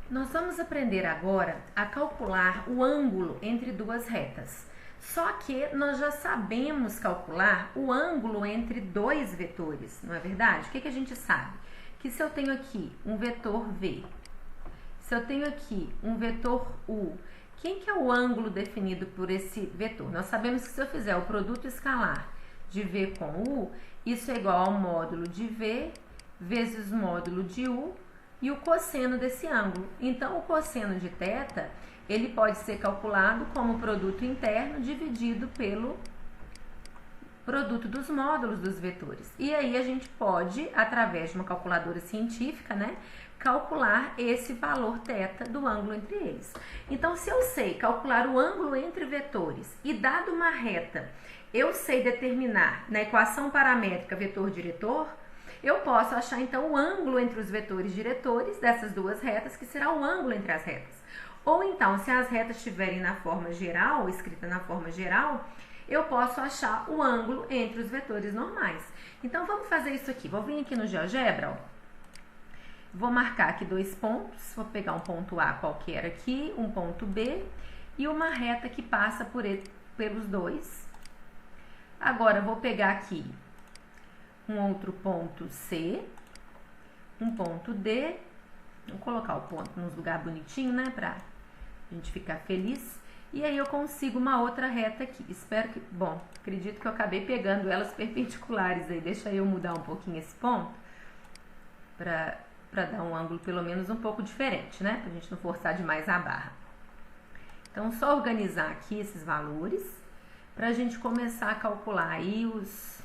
Nós vamos aprender agora a calcular o ângulo entre duas retas. Só que nós já sabemos calcular o ângulo entre dois vetores, não é verdade? O que a gente sabe? Que se eu tenho aqui um vetor V, se eu tenho aqui um vetor U, quem que é o ângulo definido por esse vetor? Nós sabemos que se eu fizer o produto escalar de V com U, isso é igual ao módulo de V vezes o módulo de U e o cosseno desse ângulo. Então, o cosseno de θ, ele pode ser calculado como produto interno dividido pelo produto dos módulos dos vetores. E aí a gente pode, através de uma calculadora científica, né, calcular esse valor θ do ângulo entre eles. Então, se eu sei calcular o ângulo entre vetores e dado uma reta, eu sei determinar na equação paramétrica vetor-diretor, eu posso achar então o ângulo entre os vetores diretores dessas duas retas, que será o ângulo entre as retas. Ou então, se as retas estiverem na forma geral, escrita na forma geral, eu posso achar o ângulo entre os vetores normais. Então, vamos fazer isso aqui. Vou vir aqui no GeoGebra, ó. Vou marcar aqui dois pontos. Vou pegar um ponto A qualquer aqui, um ponto B e uma reta que passa pelos dois. Agora, vou pegar aqui um outro ponto C, um ponto D. Vou colocar o ponto num lugar bonitinho, né, pra gente ficar feliz. E aí eu consigo uma outra reta aqui. Espero que... Bom, acredito que eu acabei pegando elas perpendiculares aí. Deixa eu mudar um pouquinho esse ponto pra dar um ângulo pelo menos um pouco diferente, né? Pra gente não forçar demais a barra. Então, só organizar aqui esses valores pra gente começar a calcular aí os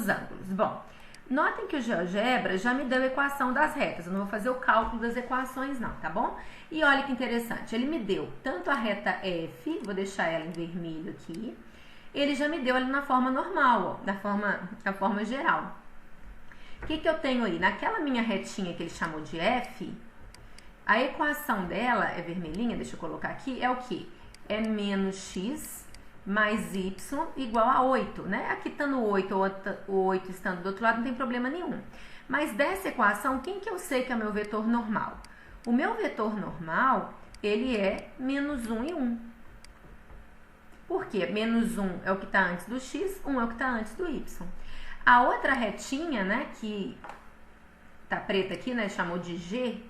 ângulos. Bom, notem que o GeoGebra já me deu a equação das retas. Eu não vou fazer o cálculo das equações não, tá bom? E olha que interessante, ele me deu tanto a reta F, vou deixar ela em vermelho aqui, ele já me deu ali na forma normal, ó, na forma geral. O que eu tenho aí? Naquela minha retinha que ele chamou de F, a equação dela é vermelhinha, deixa eu colocar aqui, é o quê? É menos x mais y igual a 8, né? Aqui estando 8 ou o 8 estando do outro lado, não tem problema nenhum. Mas dessa equação, quem que eu sei que é o meu vetor normal? O meu vetor normal, ele é menos 1 e 1. Por quê? Menos 1 é o que está antes do x, 1 é o que está antes do y. A outra retinha, né, que tá preta aqui, né, chamou de G,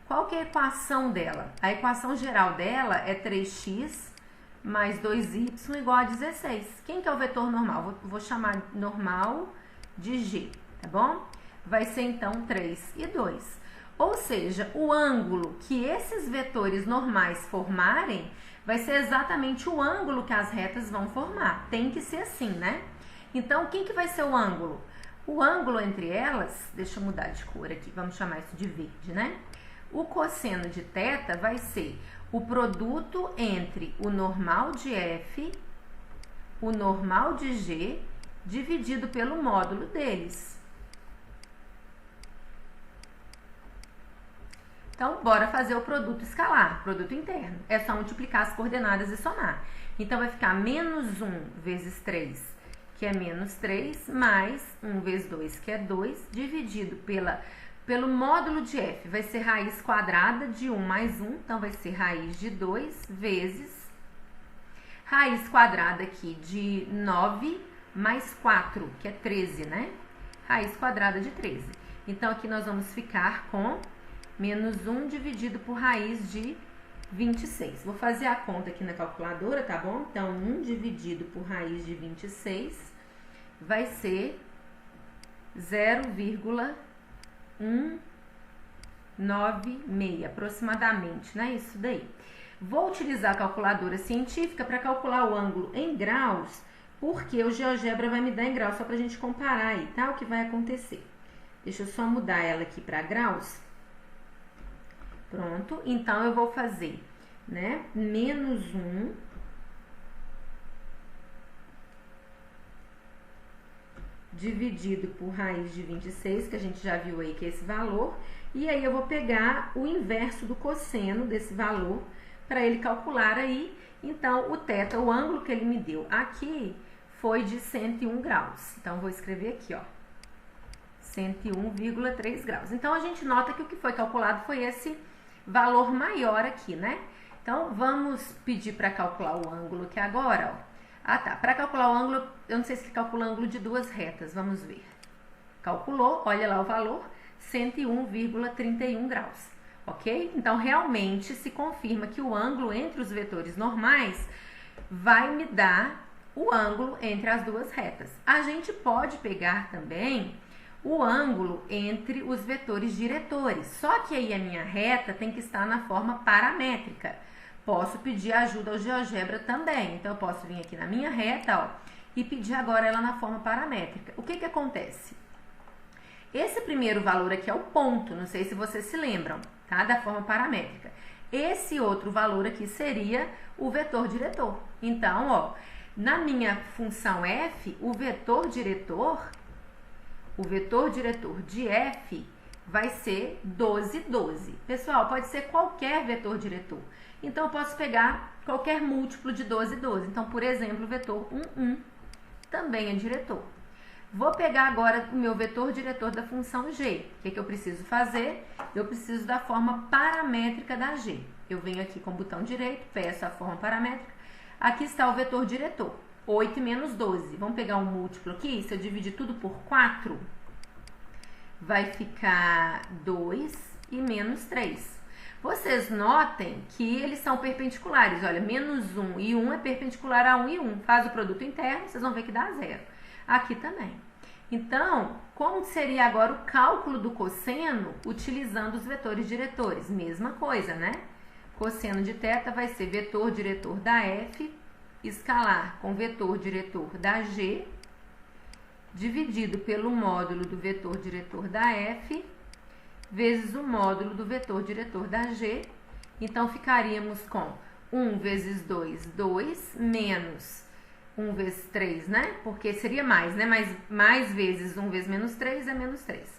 qual que é a equação dela? A equação geral dela é 3x mais 2y igual a 16. Quem que é o vetor normal? Vou chamar normal de G, tá bom? Vai ser então 3 e 2. Ou seja, o ângulo que esses vetores normais formarem vai ser exatamente o ângulo que as retas vão formar. Tem que ser assim, né? Então, quem que vai ser o ângulo? O ângulo entre elas, deixa eu mudar de cor aqui, vamos chamar isso de verde, né? O cosseno de θ vai ser o produto entre o normal de F, o normal de G, dividido pelo módulo deles. Então, bora fazer o produto escalar, produto interno. É só multiplicar as coordenadas e somar. Então, vai ficar menos 1 vezes 3, que é menos 3, mais 1 vezes 2, que é 2, dividido pelo módulo de F, vai ser raiz quadrada de 1 mais 1, então vai ser raiz de 2 vezes raiz quadrada aqui de 9 mais 4, que é 13, né? Raiz quadrada de 13. Então, aqui nós vamos ficar com menos 1 dividido por raiz de 26. Vou fazer a conta aqui na calculadora, tá bom? Então, 1 dividido por raiz de 26 vai ser 0,196 aproximadamente, né? Isso daí. Vou utilizar a calculadora científica para calcular o ângulo em graus, porque o GeoGebra vai me dar em graus, só para a gente comparar aí, tá? O que vai acontecer. Deixa eu só mudar ela aqui para graus. Pronto, então eu vou fazer, né? Menos 1 dividido por raiz de 26, que a gente já viu aí que é esse valor, e aí eu vou pegar o inverso do cosseno desse valor para ele calcular aí. Então, o θ, o ângulo que ele me deu aqui, foi de 101 graus. Então, vou escrever aqui, ó, 101,3 graus. Então, a gente nota que o que foi calculado foi esse valor maior aqui, né? Então, vamos pedir para calcular o ângulo aqui agora, ó. Ah, tá. Para calcular o ângulo, eu não sei se ele calcula o ângulo de duas retas, vamos ver. Calculou, olha lá o valor, 101,31 graus, ok? Então, realmente se confirma que o ângulo entre os vetores normais vai me dar o ângulo entre as duas retas. A gente pode pegar também o ângulo entre os vetores diretores, só que aí a minha reta tem que estar na forma paramétrica. Posso pedir ajuda ao GeoGebra também, então eu posso vir aqui na minha reta, ó, e pedir agora ela na forma paramétrica. O que que acontece? Esse primeiro valor aqui é o ponto, não sei se vocês se lembram, tá? Da forma paramétrica. Esse outro valor aqui seria o vetor diretor. Então, ó, na minha função f, o vetor diretor de f vai ser 12, 12. Pessoal, pode ser qualquer vetor diretor. Então, eu posso pegar qualquer múltiplo de 12, 12. Então, por exemplo, o vetor 1, 1 também é diretor. Vou pegar agora o meu vetor diretor da função g. O que eu preciso fazer? Eu preciso da forma paramétrica da g. Eu venho aqui com o botão direito, peço a forma paramétrica. Aqui está o vetor diretor, 8 menos 12. Vamos pegar um múltiplo aqui, se eu dividir tudo por 4, vai ficar 2 e menos 3. Vocês notem que eles são perpendiculares. Olha, menos 1 e 1 é perpendicular a 1 e 1. Faz o produto interno, vocês vão ver que dá 0. Aqui também. Então, como seria agora o cálculo do cosseno utilizando os vetores diretores? Mesma coisa, né? Cosseno de θ vai ser vetor diretor da f, escalar com vetor diretor da g, dividido pelo módulo do vetor diretor da f, vezes o módulo do vetor diretor da g. Então, ficaríamos com 1 vezes 2, 2, menos 1 vezes 3, né? Porque seria mais, né? Mas mais vezes 1 vezes menos 3 é menos 3.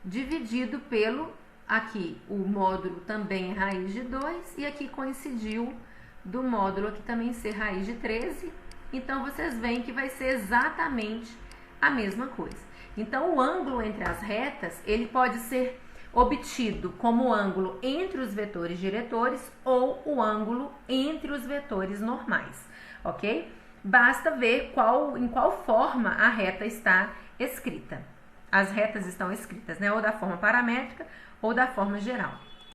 Dividido pelo, aqui, o módulo também é raiz de 2, e aqui coincidiu do módulo aqui também ser raiz de 13. Então, vocês veem que vai ser exatamente a mesma coisa. Então, o ângulo entre as retas, ele pode ser obtido como o ângulo entre os vetores diretores ou o ângulo entre os vetores normais, ok? Basta ver em qual forma a reta está escrita. As retas estão escritas, né? Ou da forma paramétrica ou da forma geral.